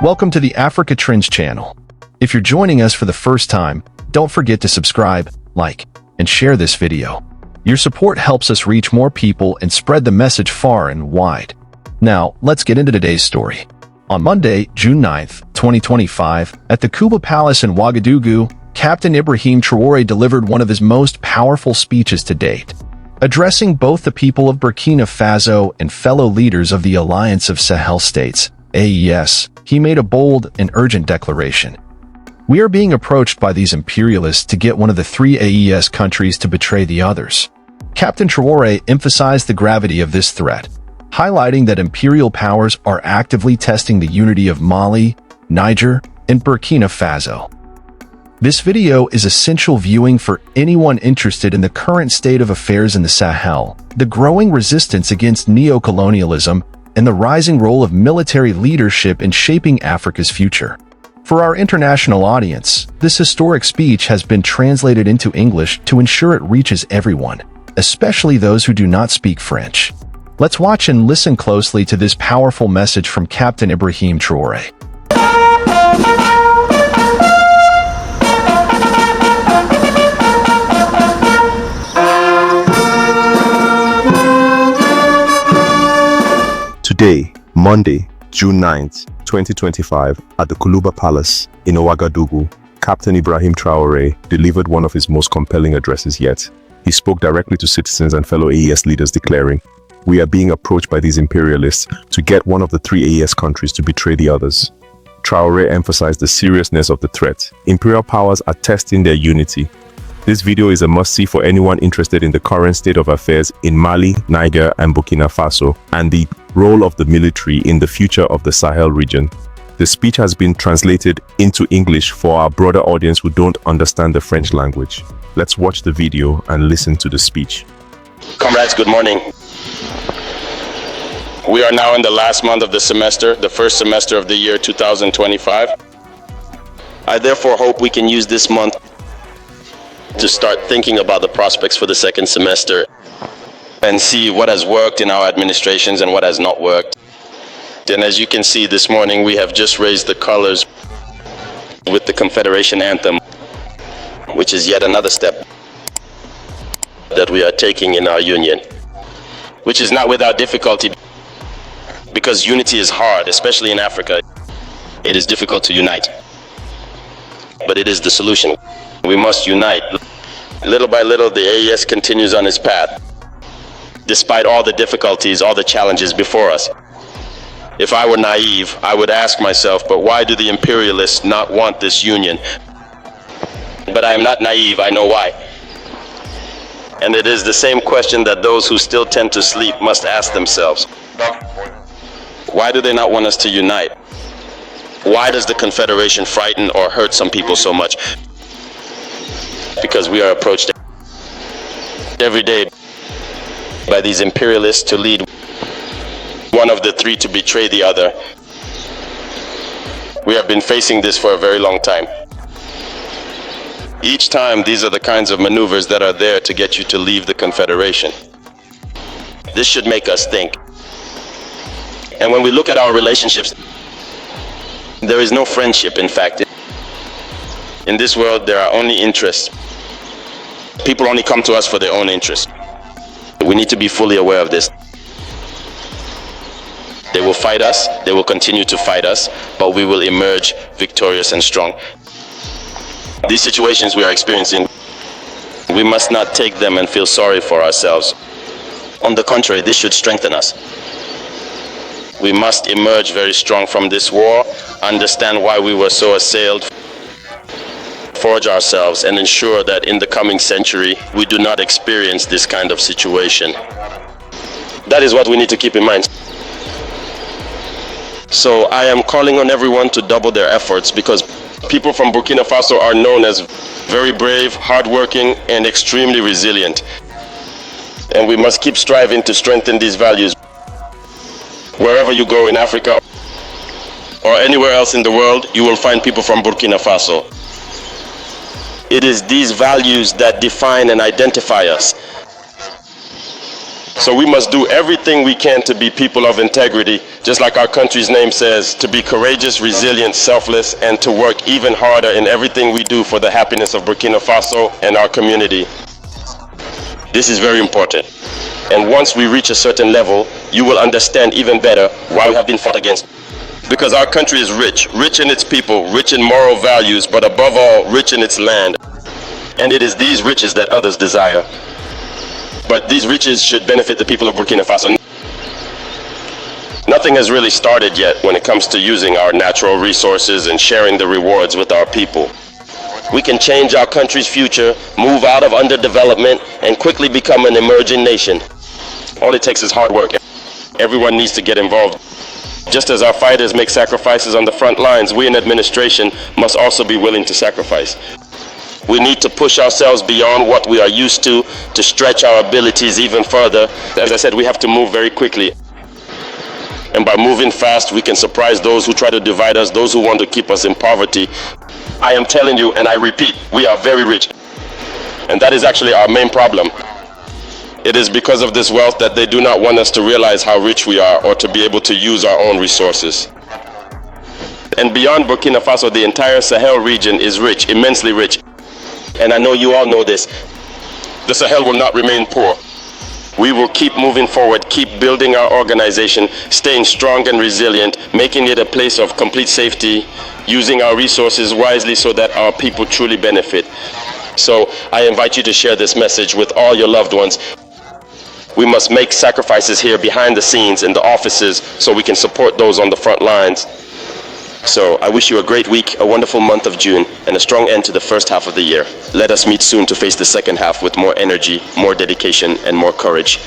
Welcome to the Africa Trends channel. If you're joining us for the first time, don't forget to subscribe, like, and share this video. Your support helps us reach more people and spread the message far and wide. Now, let's get into today's story. On Monday, June 9th, 2025, at the Koulouba Palace in Ouagadougou, Captain Ibrahim Traoré delivered one of his most powerful speeches to date. Addressing both the people of Burkina Faso and fellow leaders of the Alliance of Sahel States, AES, he made a bold and urgent declaration. We are being approached by these imperialists to get one of the three AES countries to betray the others. Captain Traoré emphasized the gravity of this threat, highlighting that imperial powers are actively testing the unity of Mali, Niger, and Burkina Faso. This video is essential viewing for anyone interested in the current state of affairs in the Sahel, the growing resistance against neo-colonialism, and the rising role of military leadership in shaping Africa's future. For our international audience, this historic speech has been translated into English to ensure it reaches everyone, especially those who do not speak French. Let's watch and listen closely to this powerful message from Captain Ibrahim Traoré. Today, Monday, June 9th, 2025, at the Koulouba Palace in Ouagadougou, Captain Ibrahim Traoré delivered one of his most compelling addresses yet. He spoke directly to citizens and fellow AES leaders, declaring, "We are being approached by these imperialists to get one of the three AES countries to betray the others." Traoré emphasized the seriousness of the threat. Imperial powers are testing their unity. This video is a must-see for anyone interested in the current state of affairs in Mali, Niger, and Burkina Faso, and the role of the military in the future of the Sahel region. The speech has been translated into English for our broader audience who don't understand the French language. Let's watch the video and listen to the speech. Comrades, good morning. We are now in the last month of the semester, the first semester of the year 2025. I therefore hope we can use this month to start thinking about the prospects for the second semester and see what has worked in our administrations and what has not worked. And as you can see this morning, we have just raised the colors with the Confederation anthem, which is yet another step that we are taking in our union, which is not without difficulty, because unity is hard, especially in Africa. It is difficult to unite, but it is the solution. We must unite. Little by little, the AES continues on its path, despite all the difficulties, all the challenges before us. If I were naive, I would ask myself, but why do the imperialists not want this union? But I am not naive, I know why. And it is the same question that those who still tend to sleep must ask themselves. Why do they not want us to unite? Why does the Confederation frighten or hurt some people so much? Because we are approached every day by these imperialists to lead one of the three to betray the other. We have been facing this for a very long time. Each time, these are the kinds of maneuvers that are there to get you to leave the Confederation. This should make us think. And when we look at our relationships, there is no friendship, in fact. In this world, there are only interests. People only come to us for their own interests. We need to be fully aware of this. They will fight us, they will continue to fight us, but we will emerge victorious and strong. These situations we are experiencing, we must not take them and feel sorry for ourselves. On the contrary, this should strengthen us. We must emerge very strong from this war, understand why we were so assailed, forge ourselves, and ensure that in the coming century, we do not experience this kind of situation. That is what we need to keep in mind. So I am calling on everyone to double their efforts, because people from Burkina Faso are known as very brave, hardworking, and extremely resilient. And we must keep striving to strengthen these values. Wherever you go in Africa or anywhere else in the world, you will find people from Burkina Faso. It is these values that define and identify us. So we must do everything we can to be people of integrity, just like our country's name says, to be courageous, resilient, selfless, and to work even harder in everything we do for the happiness of Burkina Faso and our community. This is very important. And once we reach a certain level, you will understand even better why we have been fought against. Because our country is rich, rich in its people, rich in moral values, but above all, rich in its land. And it is these riches that others desire. But these riches should benefit the people of Burkina Faso. Nothing has really started yet when it comes to using our natural resources and sharing the rewards with our people. We can change our country's future, move out of underdevelopment, and quickly become an emerging nation. All it takes is hard work. Everyone needs to get involved. Just as our fighters make sacrifices on the front lines, we in administration must also be willing to sacrifice. We need to push ourselves beyond what we are used to stretch our abilities even further. As I said, we have to move very quickly. And by moving fast, we can surprise those who try to divide us, those who want to keep us in poverty. I am telling you, and I repeat, we are very rich. And that is actually our main problem. It is because of this wealth that they do not want us to realize how rich we are or to be able to use our own resources. And beyond Burkina Faso, the entire Sahel region is rich, immensely rich. And I know you all know this. The Sahel will not remain poor. We will keep moving forward, keep building our organization, staying strong and resilient, making it a place of complete safety, using our resources wisely so that our people truly benefit. So I invite you to share this message with all your loved ones. We must make sacrifices here behind the scenes in the offices so we can support those on the front lines. So I wish you a great week, a wonderful month of June, and a strong end to the first half of the year. Let us meet soon to face the second half with more energy, more dedication, and more courage.